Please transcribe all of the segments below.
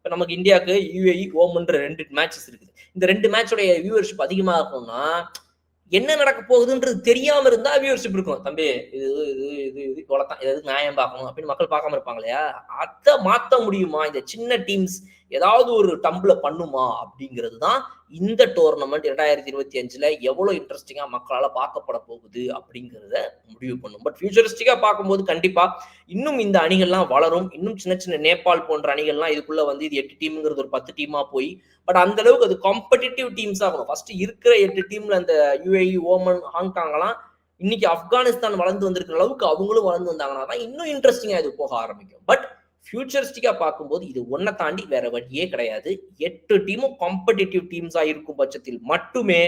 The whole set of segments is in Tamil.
இப்ப நமக்கு இந்தியாவுக்கு யுஏஇ, ஓமன்ற 2 மேட்சஸ் இருக்குது. இந்த 2 மேட்சோட வியூவர்ஷிப் அதிகமா இருக்கும்னா, என்ன நடக்க போகுதுன்றது தெரியாம இருந்தா வியூவர்ஷிப் இருக்கும். தம்பி இது இது இது இது இவ்வளவுதான். எதுக்கு நியாயம் பார்க்கணும் அப்படின்னு மக்கள் பார்க்காம இருப்பாங்க இல்லையா? அத மாத்த முடியுமா? இந்த சின்ன டீம்ஸ் ஏதாவது ஒரு டம்ப்ல பண்ணுமா? அப்படிங்கிறது தான் இந்த டோர்னமெண்ட் 2025ல எவ்வளவு இன்ட்ரஸ்டிங்கா மக்களால பார்க்கப்பட போகுது அப்படிங்கிறத முடிவு பண்ணும். பட் ஃபியூச்சரிஸ்டிக்கா பார்க்கும்போது கண்டிப்பா இன்னும் இந்த அணிகள்லாம் வளரும். இன்னும் சின்ன சின்ன நேபாள் போன்ற அணிகள்லாம் இதுக்குள்ள வந்து இது 8 டீம்ங்கிறது ஒரு 10 டீமா போய் பட் அந்த அளவுக்கு அது காம்படிட்டிவ் டீம்ஸ் ஆகணும். ஃபர்ஸ்ட் இருக்கிற 8 டீம்ல அந்த யுஏஇ, ஓமன், ஹாங்காங் எல்லாம் இன்னைக்கு ஆப்கானிஸ்தான் வளர்ந்து வந்திருக்கிற அளவுக்கு அவங்களும் வளர்ந்து வந்தாங்கன்னா தான் இன்னும் இன்ட்ரெஸ்டிங்கா இது போக ஆரம்பிக்கும். பட் ஃபியூச்சரிஸ்டிக்கா பார்க்கும்போது இது ஒன்ன தாண்டி வேற வழியே கிடையாது. 8 டீமும் காம்படிட்டிவ் டீம்ஸா இருக்கும் பட்சத்தில் மட்டுமே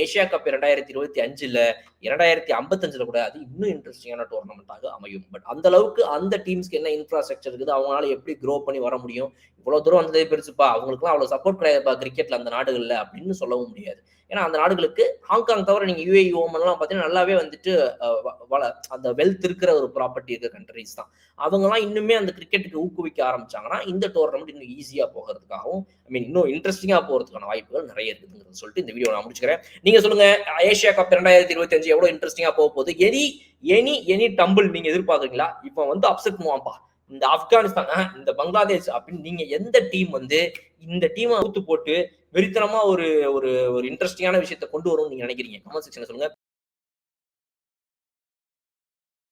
ஏசியா கப் 2025ல 2055ல கூட அது இன்னும் இன்ட்ரெஸ்டிங்கான டோர்னமெண்டாக அமையும். பட் அந்த அளவுக்கு அந்த டீம்ஸ்க்கு என்ன இன்ஃப்ராஸ்ட்ரக்சர் இருக்குது, அவங்களால எப்படி க்ரோ பண்ணி வர முடியும், இவ்வளவு தூரம் வந்ததே பெருசுப்பா, அவங்களுக்குலாம் அவ்வளவு சப்போர்ட் கிடையாதுப்பா கிரிக்கெட்ல அந்த நாடுகள்ல அப்படின்னு சொல்லவும் முடியாது. ஏன்னா அந்த நாடுகளுக்கு ஹாங்காங் தவிர நீங்க யுஏஇ, ஓமன்லாம் பார்த்தீங்கன்னா நல்லாவே வந்துட்டு அந்த வெல்த் இருக்கிற ஒரு ப்ராப்பர்ட்டி இருக்கிற கண்ட்ரிஸ் தான். அவங்கலாம் இன்னுமே அந்த கிரிக்கெட்டுக்கு ஊக்குவிக்க ஆரம்பிச்சாங்கன்னா இந்த டோர்னமெண்ட் இன்னும் ஈஸியா போகிறதுக்காகவும் இன்னும் இன்ட்ரெஸ்டிங்கா போறதுக்கான வாய்ப்புகள் நிறைய இருக்குதுன்னு சொல்லிட்டு இந்த வீடியோ நான் முடிச்சுக்கிறேன். நீங்க சொல்லுங்க, ஏசியா கப் 2025 எவ்வளவு இன்ட்ரெஸ்டிங்கா போக போகுது? எனி டம்பிள் நீங்க எதிர்பார்க்குறீங்களா? இப்ப வந்து அப்செட் மூவாம்பா இந்த ஆப்கானிஸ்தான், இந்த பங்களாதேஷ் அப்படின்னு நீங்க எந்த டீம் வந்து இந்த டீமை ஊத்து போட்டு வெறித்தனமா ஒரு ஒரு ஒரு இன்ட்ரெஸ்டிங்கான விஷயத்தை கொண்டு வரும்னு நீங்க நினைக்கிறீங்க? கமெண்ட் செக்ஷன்ல சொல்லுங்க.